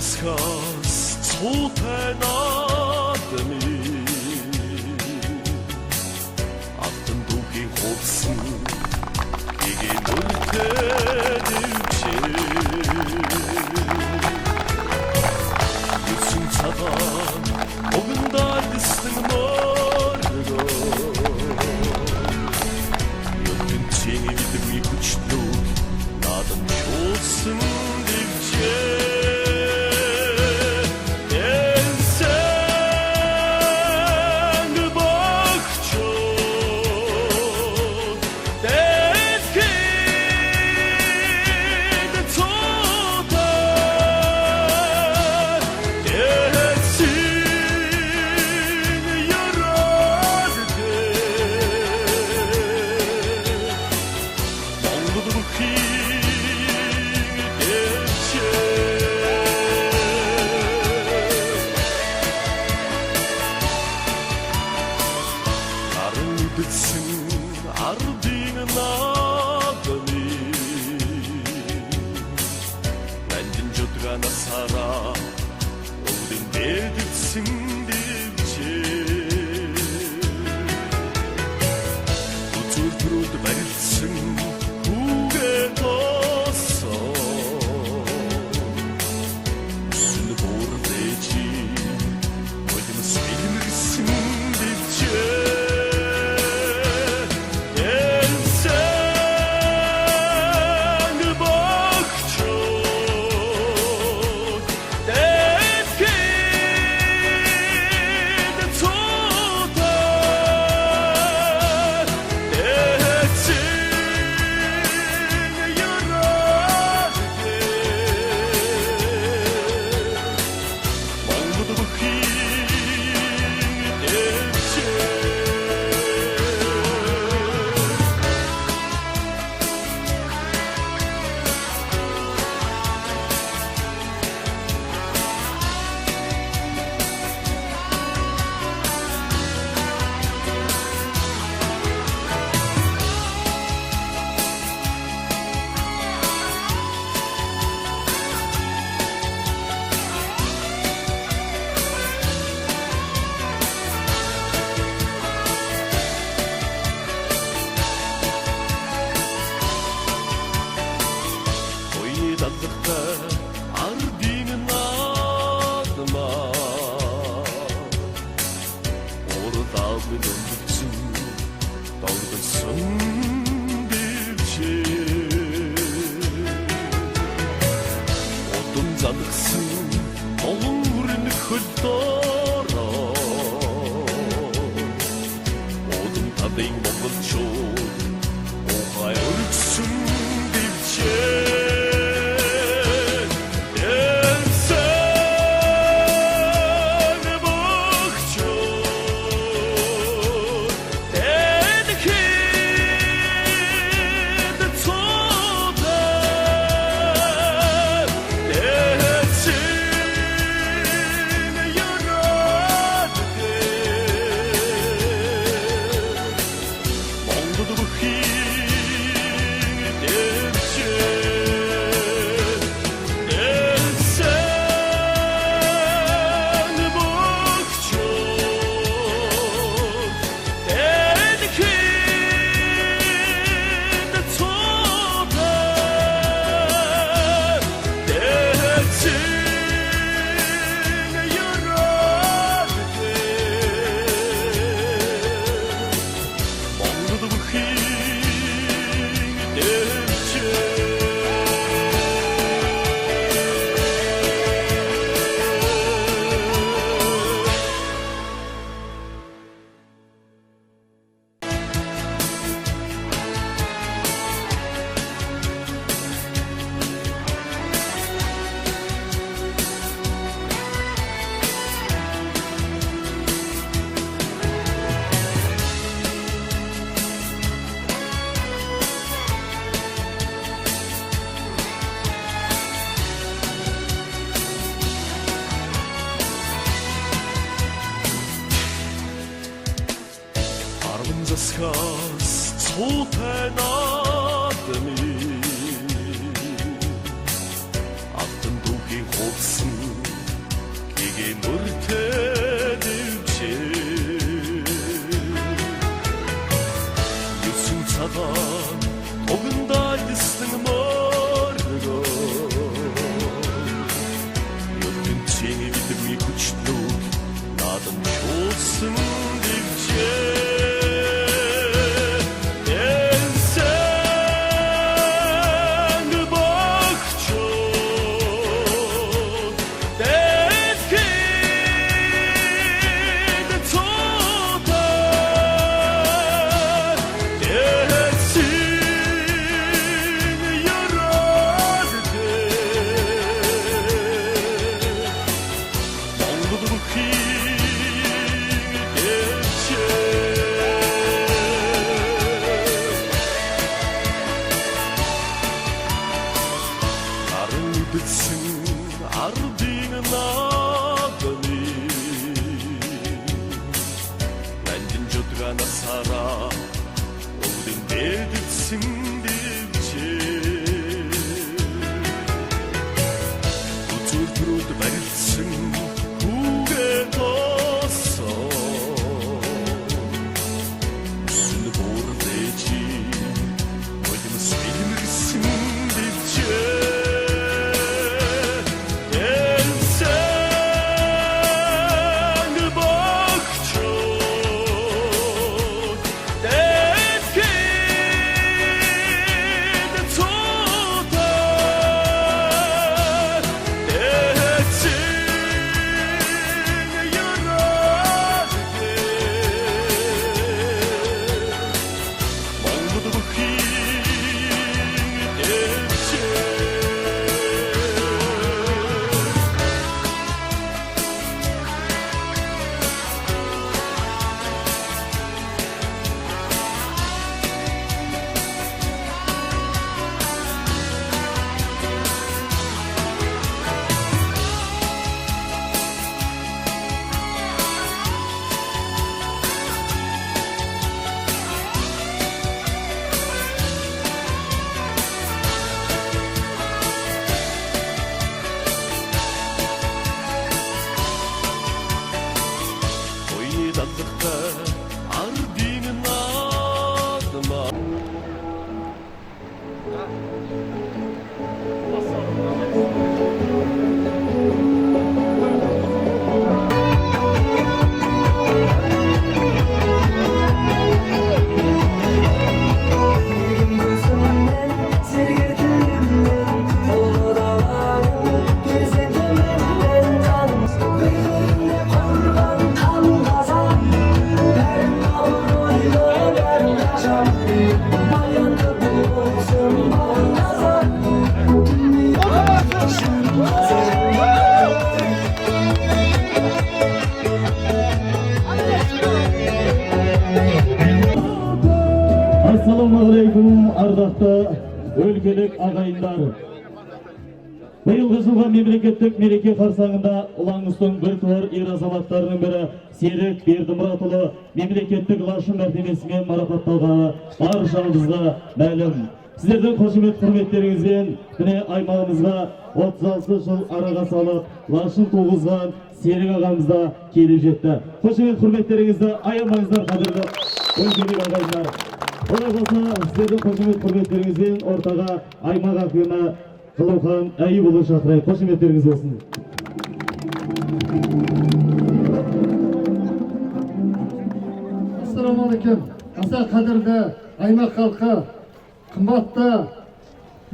засгаас цуутай наадами автан дүүхийн хуудсан игээ нүртэй дэвчээ юусын цагаан огондаа дэсэн моргоо юусын чиний видэгний хүчнүүд наадам чуулсан дэвчээ ардын наадами нандин жудгана сара өвдөн дэдсэн дэвчээ үзүр төрөд барилсан хүүгээ тосоо сүл бүр дэжи модим сэлмэрсэн дэвчээ ардын наадма урдагын өндөрсөн догдсон дэвчээ одон залгсан олон хүрэн хөлдөрөө одон тавын монголчууд ухай өргсөн дэвчээ засгаас цуутай наадами автан дүүхийн хуудсан Adım şolsun dilce Elsen bak çok Detki de tutar Etsin yaradı Mağludur ki Bitsin ardının adını Bendin jodgana sara Oldin beditsin dilce Tutur turut verilsin Kuge tosso Üstünü bor deci Koydum söylemirsin dilce Ardının adıma Assalamualaikum ardaқты өлкелік ағайындар. Биылғы жылғы мемлекеттік мереке қарсаңында ұлаңыздың бір туар ер азаматтарының бірі Серік Бердімұратұлы мемлекеттік лашын мәртебесімен марапатталғаны баршамызға мәлім. Сіздердің қошемет құрметтеріңізбен міне аймағымызға 36 жыл араға салып лашын туғызған Серік ағамызда келіп жетті. Қошемет құрметтеріңізді аямаңыздар, қадірлі өлкелік ағайындар. Олай болса, сіздердің қошемет құрметтеріңізбен ортаға аймақ әкімі Қылаухан Әйіпұлы шақырайық. Қошеметтеріңіз болсын. Ассаламалейкум. Аса қадірлі аймақ халқы, қымбатты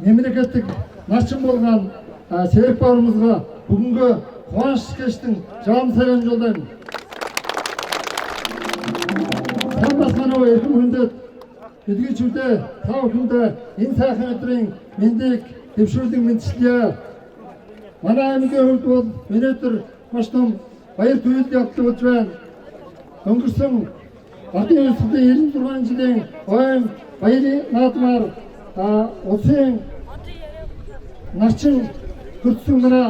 мемлекеттік басшым болған Серік бауырымызға бүгінгі қуаныш кештің жалын сәлем жолдаймын. Сан басқанау еркін міндет, үдгі чүрде, тау күнді, ен сақын өтірің, мендек, депшірдің ментішілия. Мана әміге өлді ол, мен өтір, қоштым, байыр түйілді яқты өтірен. Өңгірсің, атын өсілді елін тұрған жиден, ойым, байыры натымар, осың, нашын, күртсің мұна,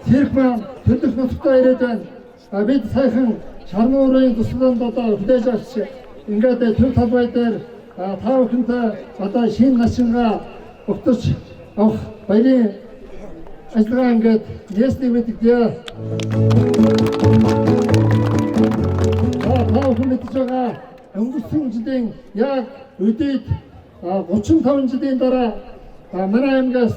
серікман, түндік нұтықта еретен, бет сайқын, шарны орайын тұсыдан дата үкіде жақшы, үңгәді түн табайтыр, тау күнті, ата шен нашынға, ұқтыш, байыры, Açtıgan git, nesne bitikte. Tavukun bitişoga, öngüsün jidin, yak, öteyt, 30 tavun jidin dara, mana emgas,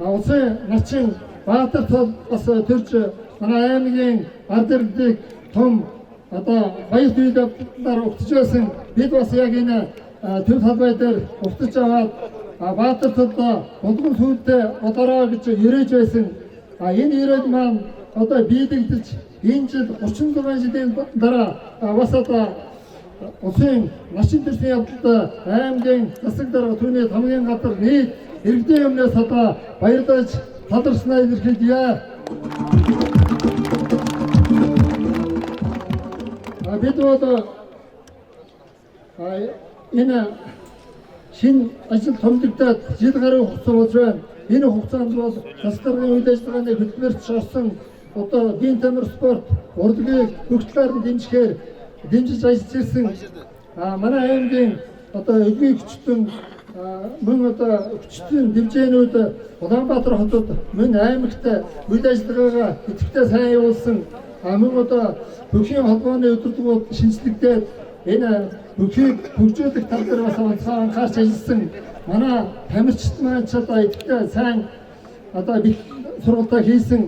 осы naçın, batır ası türkçü, mana emgin, adırdik, tom, одоо баяр үйлдэлээр угтж байсан бид бас яг энэ төв талбай дээр угтж аваад Баатартаа болгон сүлдээ одороо гэж ирэж байсан. Энэ ирээд маань одоо биелэгдэж энэ жил 36 жилийн дараа бас одоо улсын машин төрсөн явдалд аймгийн засаг дарга түүний хамгийн гадар нийт иргэдийн өмнөөс одоо баярлаж талархснаа илэрхийлье. Бид одоо энэ шинэ ажил томдогдоод жил гаруй хугацаа болж байна. Энэ хугацаанд бол засаг даргын үйл ажиллагааны хөтөлбөрт орсон одоо биеийн тамир спорт урлагийг бүх талаар нь дэмжиж ажиллаж ирсэн манай аймгийн одоо эдгээр хүчтэн мөн одоо хүчтэн дэмжээнүүд Улаанбаатар хотод мөн аймагт үйл ажиллагаагаа идэвхтэй сайн явуулсан мөн одоо бүхний холбооны өдөрлгүүд шинжлэгдээд энэ бүхийг хөгжүүлэх тал дээр бас онцгой анхаарч ажилласан манай тамирчид маань ч одоо идэвхтэй сайн одоо бих сургалтаа хийсэн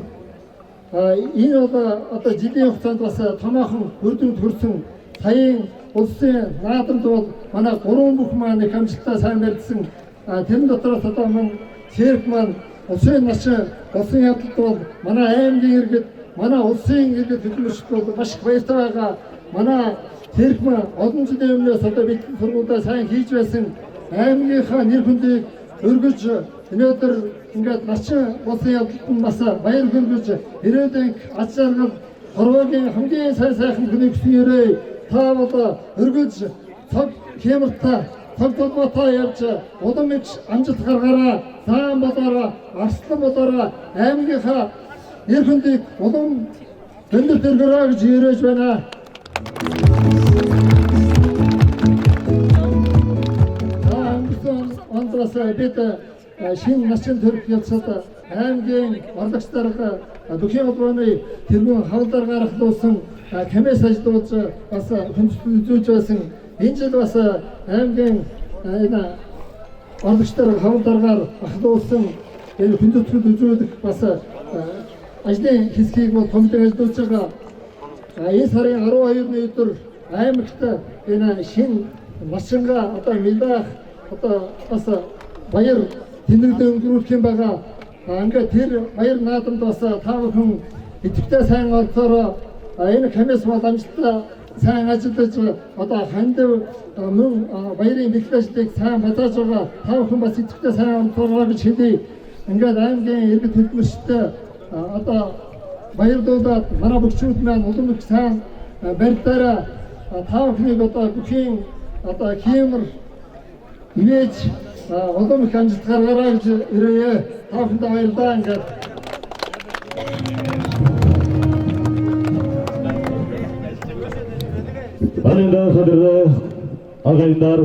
энэ одоо жилийн хугацаанд бас томоохон үр дүнд хүрсэн саяын улсын наадамд бол манай 3 бүх маань их амжилттай сайн барьсан тэрэн дотроос одоо мөн цэрэг маань улсын начин улсын явдалд бол манай аймгийн иргэд манай улсын иргэд хөдөлмөрчд бол маш их баяртай байгаа манай цэрэг маань олон жилийн өмнөөс одоо бид сургуулиудаа сайн хийж байсан аймгийнхаа нэр хүндийг өргөж өнөөдөр ингээд начин улсын явдалд бас баяр хүргэж ирээдүйн аз жаргал хорвоогийн хамгийн сайн сайхан хүний хүснээрээ та одоо өргөж цаг хямртаа цаг толгойтой явж улам их амжилт гаргаараа сайн болоороо арслан болоороо аймгийнхаа нэр хүндийг улам өндөр төргөрөө гэж ирэж байна. Ондоос бид шинэ начин төрөх явцад аймгийн орлагч дарга бүхний холбооны тэргүүн хавдар гаргахлуулсан камес ажиллаж бас хүндэтгэл үзүүлж байсан. Энэ жил бас аймгийн энэ орлагч дарга хавдаргаар ахлуулсан энэ хүндэтгэл үзүүлэх бас ажлын хэсгийг бол томдон ажиллаж байгаа. Энэ сарын 12-ны өдөр аймагт энэ шинэ машингаа одоо мэлбэх одоо бас баяр тэнэгдээ өнгөрүүлэх юм байгаа. Ингээд тэр баяр наадамд бас та бүхэн идэвхтэй сайн олцороо энэ камес бол амжилттай сайн ажиллаж одоо хандив мөн баярын бэлтгэжлийг сайн базааж байгаа. Та бүхэн бас идэвхтэй сайн олцороо гэж хэлье. Ингээд аймгийн иргэд хөдөлмөрчтэй одоо баярлуулаад манай бүгчүүд маань улам их сайн барьдаараа та бүхнийг одоо бүхийн одоо хиймэр имэж улам их амжилт гаргаарай гэж ирээ. Та бүхэнд баярлалаа ингээд. Анында қадірлі ағайындар,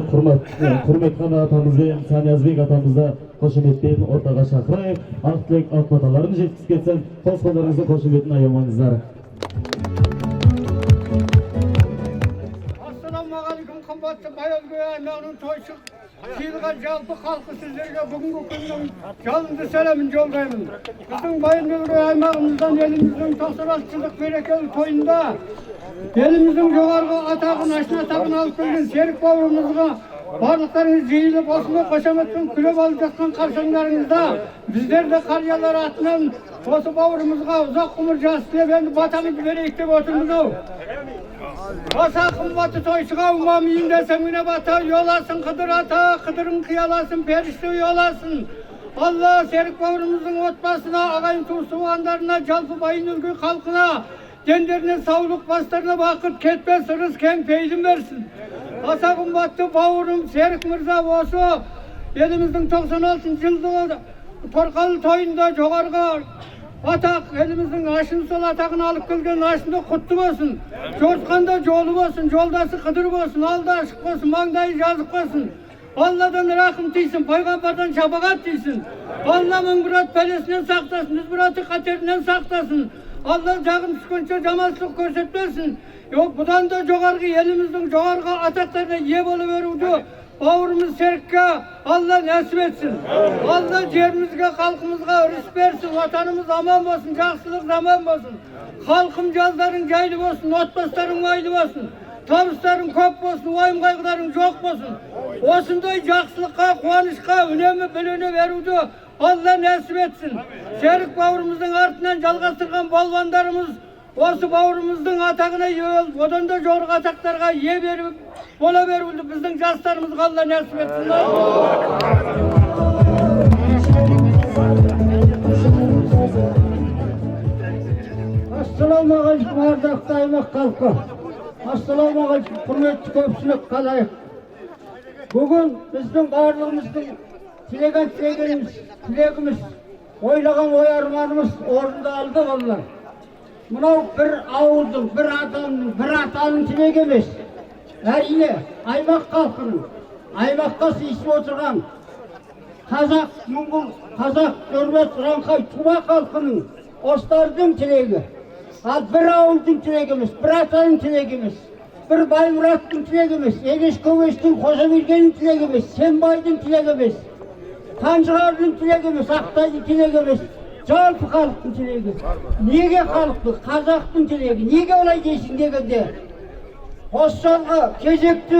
құрметхан атамызбен Санязбек атамызды қошеметпен ортаға шақырайық. Ақ тілек, ақ баталарын жеткізіп кетсін. Қос қолдарыңызды қошеметін аямаңыздар. Ассалаумағалейкум, қымбатты Баялгөй аймағының тойшық жиылған жалпы халқы сіздерге бүгінгі күннің жалынды сәлемін жолдаймын. Біздің Баялгөй аймағымыздан еліміздің 96 жылдық мерекелік тойында еліміздің жоғарғы атағын, ашына атағын алып келген серік бауырымызға барлықтарыңыз жиылып осындай қошаметпен күліп алып жатқан қарсаңдарыңызда біздер де қариялар атынан осы бауырымызға ұзақ ғұмыр жас тілеп енді батамызды берейік деп отырмыз. Аса қымбатты тойшыға ұма мейіндесің міне бата ұяласын қыдыр ата, қыдырың қияласын, періште ұяласын. Алла серік бауырымыздың отбасына, ағайын туыс-туғандарына, жалпы Байынөлгөй халқына, дендеріне саулық, бастарына бақыт, кетпес ырыс кең пейілін берсін. Аса қымбатты бауырым Серік Мырза осы еліміздің 96 жылдығы торқалы тойында жоғарғы атақ, еліміздің ашын сол атағын алып келген ашында құтты болсын. Жортқанда жолы болсын, жолдасы қыдыр болсын, алды ашық болсын, маңдайы жазық болсын. Алладан рақым тейсін, пайғамбардан шапағат тейсін. Алла мұңбұрат бәлесінен сақтасын, мүзбұраты қатерінен сақтасын. Алла жағын түскенше жаманшылық көрсетпесін. Бұдан да жоғарғы еліміздің жоғарғы атақтарына ие болып өруді Bavrumuz Serik'e Allah nasip etsin. Allah yerimizge, halkımızga ürüş versin. Vatanımız aman olsun, жақсылық zaman olsun. Halkım cazların caylı olsun, otbasların maylı olsun. Tabısların köp olsun, oyun kaygıların çok olsun. Osunday жақсылыққа, қуанышқа үнемі біліне verudu Allah nasip etsin. Serik bavrumuzun артынан жалғастырған balvanlarımız осы bavrumuzun atağına yığıl, odan da joruk ataklarga ye berip, bola verildi. Bizden жастарымызға Allah nasip etsin. Assalamualaikum ardaқты аймақ халқы. Assalamualaikum құрметті көпшілік қалайық. Бүгін біздің барлығымыздың тілегіміз, ойлаған ой арманымыз орындалды балалар. Мынау бір ауылдың, бір адамның, бір атаның тілегі емес. Әрине, аймақ халқының, аймаққа сыйысып отырған қазақ, мұңғыл, қазақ, өрмес, раңқай, туба халқының остардың тілегі. Ал бір ауылдың тілегі емес, бір атаның тілегі емес, бір Баймұраттың тілегі емес, Елеш Көбештің, Қожабергеннің тілегі емес, Сенбайдың тілегі емес, Қанжығардың тілегі емес, Ақтайдың тілегі емес, жалпы халықтың тілегі. Неге халықтың, қазақтың тілегі? Неге олай дейсің дегенде? Осы жолғы кезекті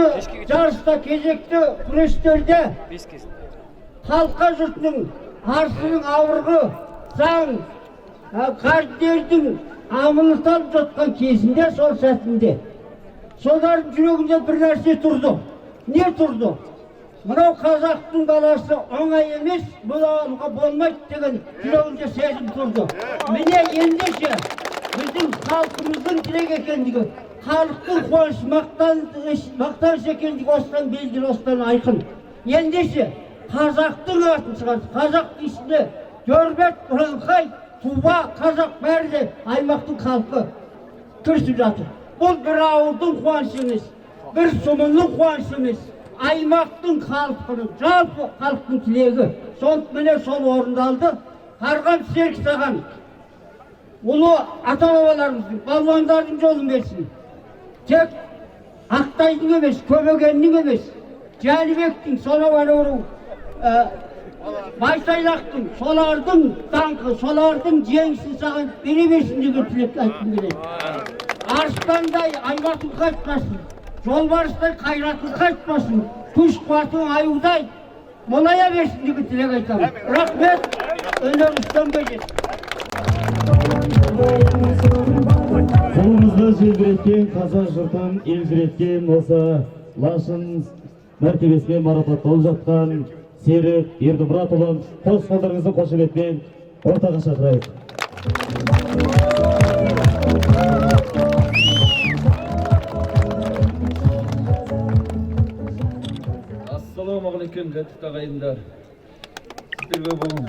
жарыста, кезекті күрестерде халыққа жұртының арсының ауырғы, заң, қарттардың амылыталып жатқан кезінде, сол сәтінде солардың жүрегінде бір нәрсе тұрды. Не тұрды? Мынау қазақтың баласы оңай емес, бұл алуға болмайды деген жүрегінде сезім тұрды. Міне ендеше біздің халқымыздың тілек екендігі, халықтың қуанышы, мақтаныш екендігі осыдан белгілі, осыдан айқын. Ендеше қазақтың атын шығарды. Қазақтың ішінде Дөрбет, Раңқай, Туба, қазақ бәрі де аймақтың халқы кірісіп жатыр. Бұл бір ауылдың қуанышы емес, бір сұмының қуанышы емес, аймақтың халқының, жалпы халықтың тілегі. Міне сол орындалды. Қарғам Серік саған ұлы ата-бабаларымыздың, балуандардың жолын берсін. Тек Ақтайдың емес, Көбегеннің емес, Жәнібектің, Сонау Байсайлақтың, солардың даңқы, солардың жеңісін саған бере берсін деген тілек айтқым келеді. Арыстандай аймақтың қайтпасын, жолбарыстай қайратың қайтпасын, күш қуатың аюдай молая берсін деген тілек айтамын. Рахмет, өнеріңізден бөлесін. Қолымызда желбіреткен қазақ жұртын елжіреткен осы лашын мәртебесімен марапатталып жатқан Серік Ердімұратұлын қос қолдарыңыздың қошеметпен ортаға шақырайық. Ассалаумағалейкум, жәттік ағайындар. Сіздерге бүгін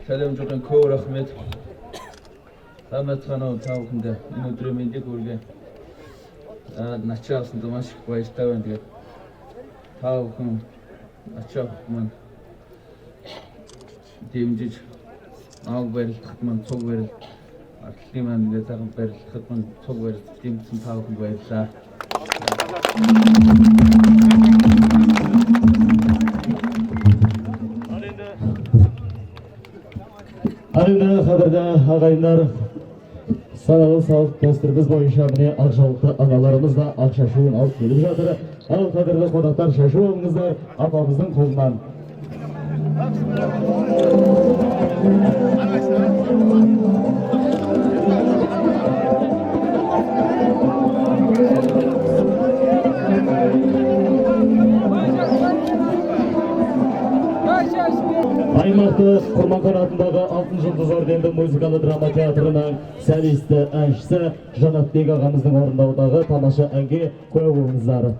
сәлем жұртын көп рахмет. Ахметханов тауқында мен өтіременде көрген началсын домашних поездтауын деп тауқын началқымын демжіч ау бәрілді қытман соқ бәрілді артылдеман де тағын бәрілді қытман соқ бәрілді демсін тауқын бәрілді. Арында қадірді ағайындар, саналы салт дәстүріміз бойынша міне ақ жаулықты ағаларымыз да ақ шашуын алып келіп жатыр. Ал қадірлі қонақтар, шашу алыңыздар апамыздың қолынан. Аймақты Құрманхан атындағы Алтын жұлдыз орденді музыкалы драма театрының солисті әншісі Жанатбек ағамыздың орындауындағы тамаша әнге куә болыңыздар.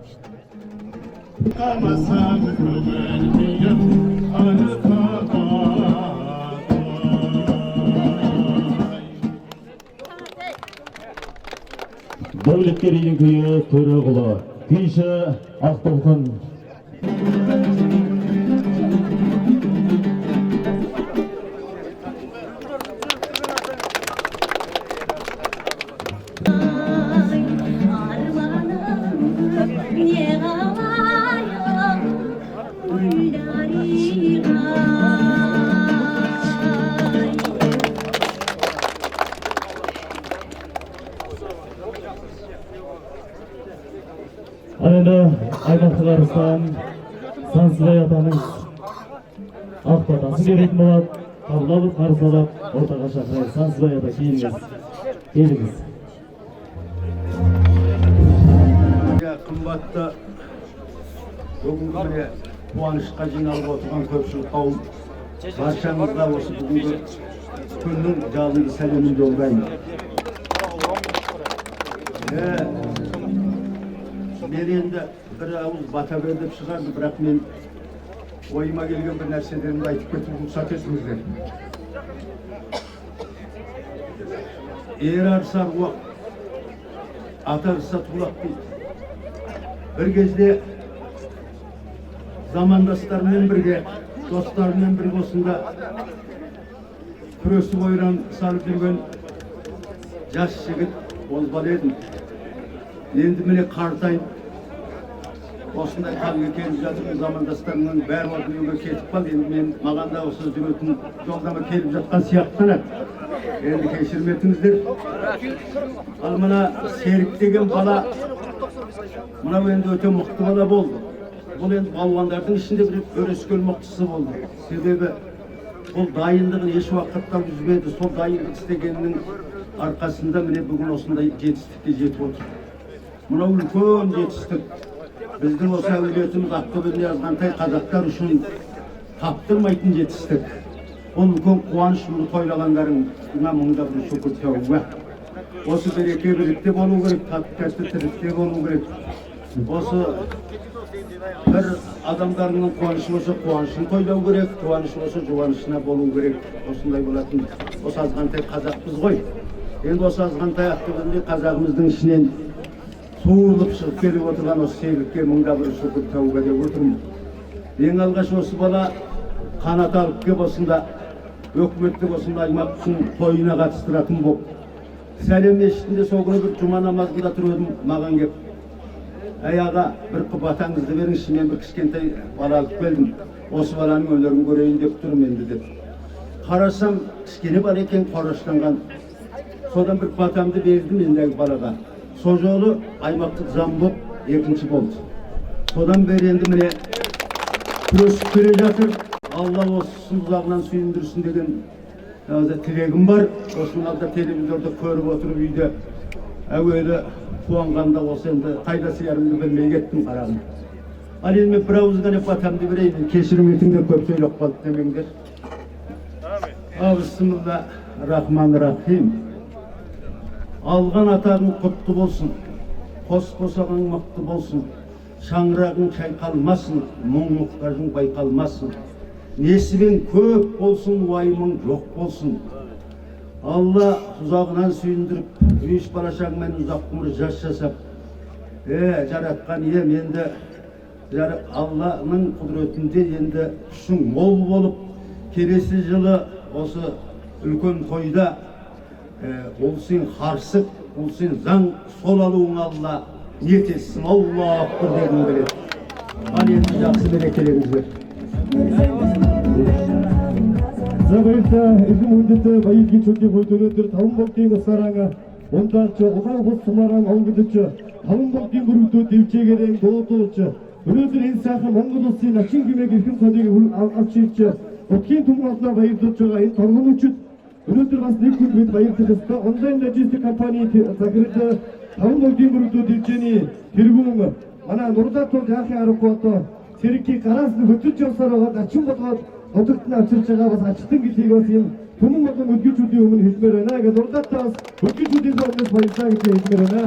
Дәулеткерейдің күйі Төреғұлы, күйші Ақтолқын. Armanım ne var Енді аймақтық арыстан Сансызбай атамыз ақ батасын беретін болады. Қабыл алып, қарсы алып, ортаға шақырайық. Сансызбай ата, келіңіз. Қымбатты бүгінгі міне қуанышқа жиналып отырған көпшілік қауым, баршаңызға осы бүгінгі күннің жалынды сәлемін жолдаймын. Мен енді бір ауыз бата беріп шығарды, бірақ мен ойыма келген бір нәрселерімді айтып кетуге рұқсат етіңіздер. Ер арса аруақ, ат арса тулақ дейді. Bir кезде zamandaslarımla birge, dostlarımla birge olsunda küresü oyran sarıp yürgen yaş jigit olbalı edim. Endi mine qartayım. Osunda halga kelip жатырмын, zamandaslarımın bär oldu yolga ketip kal. Endi men maganda осы жүрөтүн жолдама келип жаткан сыяктанат. Endi кеширметиңиздер. Ал мына Серик деген бала мына енді өте мықты бала болды. Бұл енді балуандардың ішінде бір өрескел мықтысы болды. Себебі бұл дайындығын еш уақытта үзбеді. Сол дайындық істегеннің арқасында міне бүгін осындай жетістікке жетіп отыр. Мына үлкен жетістік. Біздің осы әулетіміз Ақтөбеде жазғантай қазақтар үшін таптырмайтын жетістік. Ол үлкен қуаныш, мұны тойлағандарыңа мыңда бір шүкір тәуба. Осы береке бірікте болу керек, татты тірікте болу керек. Осы бір адамдарының қуанышы болса қуанышын тойлау керек, қуанышы болса жұбанышына болу керек. Осындай болатын. Осы азғантай қазақпыз ғой. Енді осы азғантай Ақтөбеде қазағымыздың ішінен суырылып шығып келіп отырған осы Серікке мыңда бір шүкір тәуба деп отырмын. Ең алғаш осы бала қанат алып кеп осында өкіметтік осында аймақтың тойына қатыстыратын болып. Сәлем мешітінде сол күні бір жұма намазында тұр едім, маған кеп. Әй аға, бір қып атаңызды беріңізші, мен бір кішкентай бала алып келдім. Осы баланың өнерін көрейін деп тұрмын енді деп. Қарасам, кішкене бала екен, қораштанған. Содан бір батамды бердім ендегі балаға. Сол жолы аймақтық зам болып, екінші болды. Содан бері енді міне күресіп келе жатыр. Алла осы ұзағынан сүйіндірсін деген тілегім бар. Осының алда телевизорда көріп отырып үйде әуелі қуанғанда осы енді қайда сиярымды білмей кеттім қарағым. Ал енді мен бір ауыз ғана батамды берейін, кешірім етіңдер, көп сөйлеп қалды демеңдер. Бисмиллахир-рахманир-рахим. Алған атағың құтты болсын, қос қосағың мықты болсын, шаңырағың шайқалмасын, мұң-мұқтажың байқалмасын. Несібен көп болсын, уайымың жоқ болсын. Алла ұзағынан сүйіндіріп, үйіш балашағымен ұзақ ғұмыр жас жасап, жаратқан ем енді Алланың құдіретінде енді күшің мол болып, келесі жылы осы үлкен тойда ол сен қарсық, ол сен заң сол алуың Алла ниет етсін. Аллах бір дегім келеді. Ал енді жақсы берекелеріңіздер. Забайырса, өзім өндеті байылген чөке қойдөнөдір тавын болтен осараңа, ондақчы, оған қос сымаран оңғыдычы, тавын болтен бұрықты девчегерен долотолычы, өнөдір енсақы моңғыдысын ачин күмек еркін садеге алчырчы, откен тұмғасына байырдычыға ен тарғын үчіт, өнөдір басын екін бет байырды қысқа, онлайн нәжесті компания закрыты, тавын болтен бұрықты девчені тергуңы, ана нұрда тол жақи ары қуаты, Серікке қарасыны өтіт жасар оған ачин болған, Отықтың açırçağa bas, açtın gittiği basayım. Bunun bakın özgür çocuğumun hizmerine. Eğer orada tas, özgür çocuğun zamanınız bayılsan gittiği hizmerine.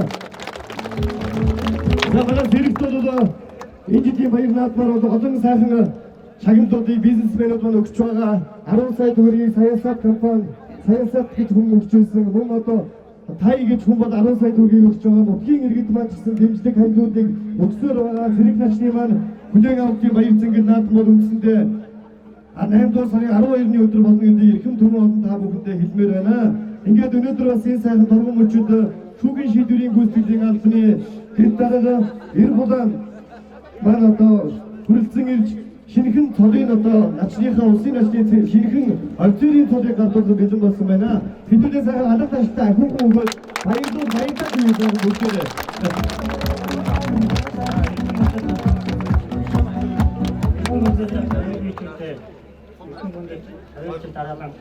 Zaten Serik doğdu da, İncitiğin bayılına atlar oldu. Adın sakını, şagim doğdu, biznesmen odan ökçuağa. Aron saydı hırıyı, sayasat kampan, sayasat geçiğin ökçüsün. Bu moto, tay geçiğin bada aron saydı hırıyı ökçuağa. Otkiğin irgitman çıksın, demiştik hangi ödek. Oksur oğa, Serik naşneyman, Күлең алып кеп айыртсын келін атым болу үкісінде. Анайым досаны ару айырыны өтіріп алдың önde еркім тұрмы алдың табы күнде хитмер өне. Инге дөне тұрға сен сайқын тұрғым өтшілді. Шуғын шедурен көстілден алтыны. Кеттарығы ер бұдан. Мана да күрілсің шинэхэн цолын одоо начныхаа улсын начны шинэхэн офицерийн цолыг гаргуулсан бэлэн болсон байна. Хэдүүлээ сайхан алга тааштай ахиухан өгөөд баярлалаа бүгдээрээ. дараагийн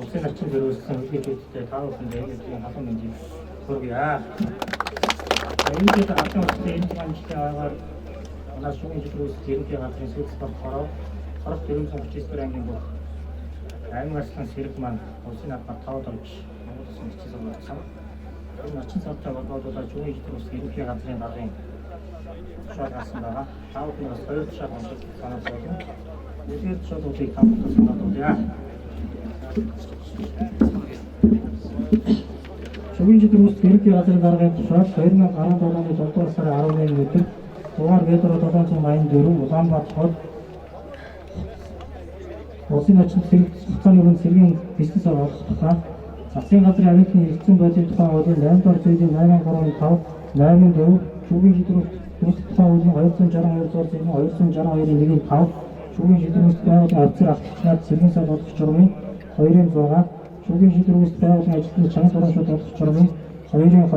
улсын орчин төрүүлсэн хэлбэрүүдтэй тав бүхэнд ээлжийн халуун мэндийг хүргье. Энийг хатан улсын энэ хамттай аваад манай шүүхийн жишрүүс зэрэгтэй газрын сүүлс болохоор 3439 ангийн бүх аймаг арслан сэрэг маань улсын албаар тавд орж Монгол улсын хэвчээс олгосон. Энэ орчин цагтаа болоод шүүхийн жишрүүс зэрэгтэй газрын даргын шалгасан байгаа. Тав бүхнээс хоёр шал онцлог санаа болгон үгээр шалгуудыг хамтдаа санаад байна. Шүүхийн жишрүүс зэрэгтэй газрын даргын тушаал 2017 оны 7 дугаар сарын 18-ны өдөр дугаар метро 784 Улаанбаатар хот улсын орчин хугацааны өмнө сэргийн бизнес олгохтой засгийн газрын авиасын хэрэгцээ байдлын тухай хуулийн 8 дугаар зүйлийн 835 84 шүүхийн жишрүүс тухай хуулийн 262 дугаар зүйлийн 262-ийн 1-5 шүүхийн жишрүүс байгууллагын офицер ахлагчнаар сэргийн сал олох журмын 2-6 шүүхийн жишрүүс байгууллагын ажилтны чанга хурамшууд олох журмын 2-2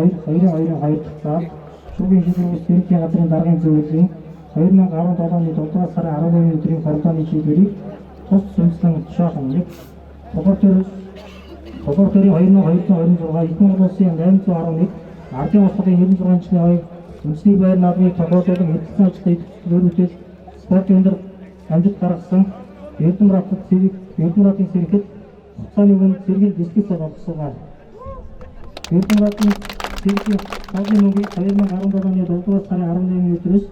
дахь шүүхийн жишрүүс зэрэгтэй газрын даргын зөвлөлийн 2017 оны 7 дугаар сарын 18-ны өдрийн хордооны шийдвэрийг тус сүнслэн тушаахан нэг прокурорын 2226 Эдмон улсын 811 ардын улсуудын 96 жилийн хоёр үндэсний байр наадмын тохиолдлын эдгсэн ажлын төлөвлөлтөд спортын өндөр амжилт гаргасан Эрдэнэбаатар Эрдэнэбаатарын сэргэд хугацааны өмнө сэргийн дискэс олгосоор Эрдэнэбаатарын сэргийн хоолны мөнгийг 2017 оны 7 дугаар сарын 18-ны өдрөөс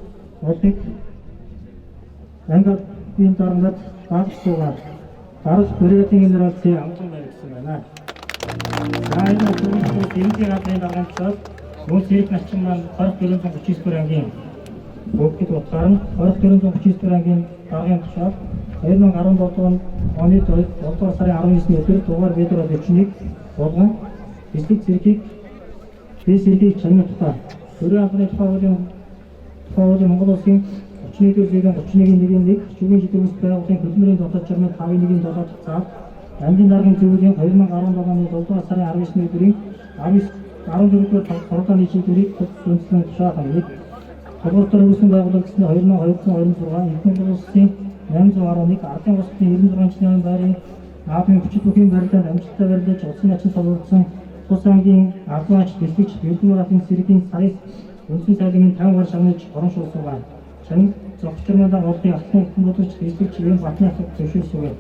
улыг ангадын дарамт багцуугаар дарс бүрээдийн генералын амгалан байна гэсэн байна. Сайдын төлөвлөлт дэмжих газрын даргамжаар мөн сэрэг начин маань 2439 ангийн бүгд утгаар нь 2439 ангийн даргын тушаал 2017 оны 7 дугаар сарын 19-ний өдөр дугаар метро 41 болгон эсрэг зэргийг сэргийг чанга тухай төрийн албаны тухай хуулийн Монгол улсын 31-1 шүүхийн жишрүүс байгууллагын хөдөлмөрийн дотоод журмын 5-1-7 дахь цаав амжийн даргын зөвлөлийн 2017 оны 7 дугаар сарын 19-ний өдрийн 14 дугаар хордооны шийдвэрийг үндэслэн тушаахан нэг прокурор үүсгэн байгуулагдсны 2226 Эдмон улсын 811 ардын улсын 96 жилийн байрын наадмын хүчит бүхийн барилдаад амжилттай барилдаж улсын ачин солилцсон тус ангийн ардын ач бэлтгэж Эрдэнэбаатарын сэргийн саяс үндсэн цайлын 50 гаруй шагнаж ороншуулсан байна. Чанга зогчрнуудаа олдын ахлын хүмүүдч хэсэг чигээр батны ахлыг зөвшөөрсөг.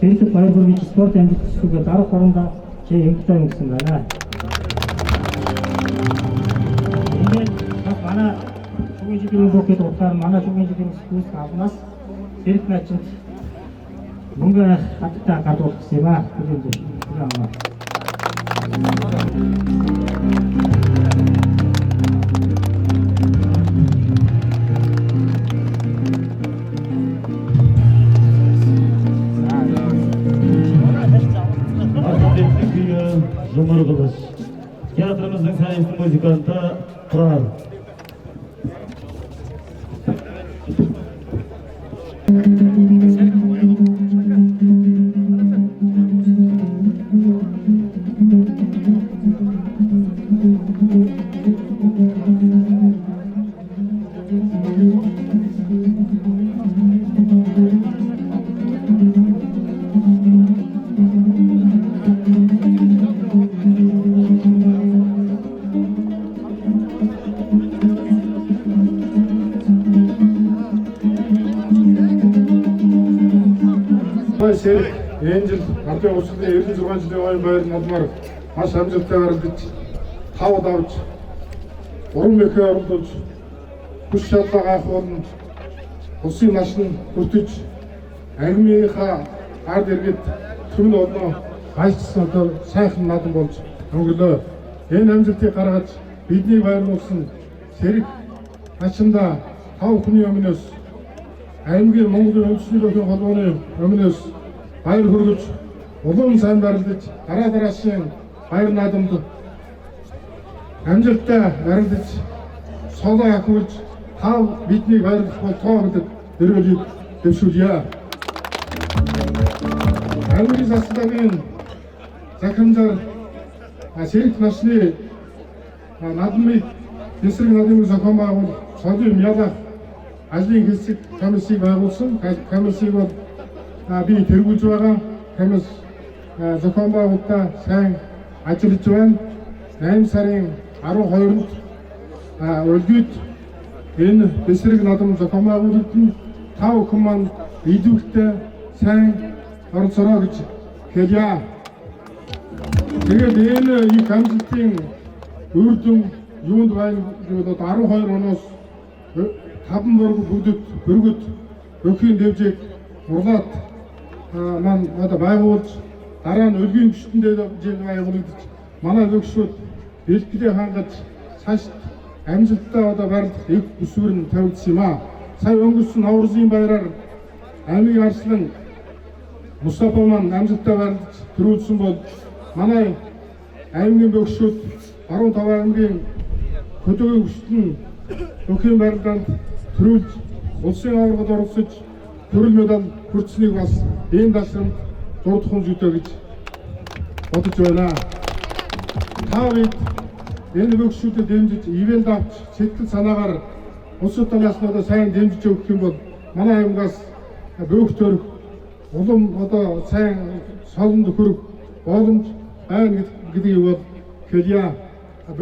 Сэргэд баяр хүргэж спорт амжилт хүсэгээ дарах орондоо чи эмгтэй гэсэн байна. Тэгээд манай шүүхийн жишрүүс бүхэд утгаар манай шүүхийн жишрүүс авнаас сэрэг мачнд мөнгө хаттай гадуулах гэсэн юм аа. Жұмырғылыш театрымыздың сәйісті музыканты Тұрар. Сэрэг энэ жил ардын улсын 96 жилийн ойн байр налмаар маш амжилттай барилдаж тавд авч уран мөхөө оруулж хүч чадлаа гайхуулна улсын нашин хүртэж ангийнхаа ард иргэд түмэн олноо гайхсан одоо сайхан наадам болж өнгөлөө. Энэ амжилтыг гаргаж бидний баярлуулсан сэрэг начинда тав хүний өмнөөс аймгийн Монголын үндэсний бүхэн холбооны өмнөөс баяр хүргэж улам сайн барилдаж дараагийн баяр наадамд амжилттай барилдаж солоо ахиулж тав бидний баярлах болтгоо гэдэг өрөөлийг дэвшүүлье. Аймгийн заслагын захирамжаар сэрэг насны наадмын эсрэг наадмын зохион байгуул соёлын ялах ажлын хэсэг комиссийг байгуулсан. Комиссийг бол би тэргүүлж байгаа. Комисс зохион байгуулалтаа сайн ажиллаж байна. 8 сарын 12-нд Өлгийд энэ эсрэг наадам зохион байгуулалт нь 5 хүн маань идэвхтэй сайн оролцоорой гэж хэлье. Тэгээд энэ их амжилтын үр дүн юунд байна гэвэл 12 оноос 5 бүргэд өхийн дэвжийг урлаад маань одоо байгуулж дараа нь өлгийн гүштэндээ байгуулагдаж манай өгшүүд бэлтгэлээ хангаж цааш амжилттай одоо барилдах их бүсгүүр нь тавигдсан юм аа. Сая өнгөрсөн Новорозын баяраар аймгийн арслан Мустафа маань амжилттай барилдаж төрүүлсэн бол манай аймгийн өгшүүд 15 аймгийн хөдөөгийн гүштэнд өхийн барилдаанд төрүүлж улсын аваргад оролцож төрөл медаль хүртсэнийг бас ийм даашрамд дурдах зүйтэй гэж бодож байна. Та бид энэ өгшүүдэд дэмжиж ивент авч сэтгэл санаагаар улсад талааснуудаа сайн дэмжиж өгөх юм бол манай аймгаас бөөх төрөх улам одоо сайн солонд хүрэх боломж байна гэдгийг бол хэлье.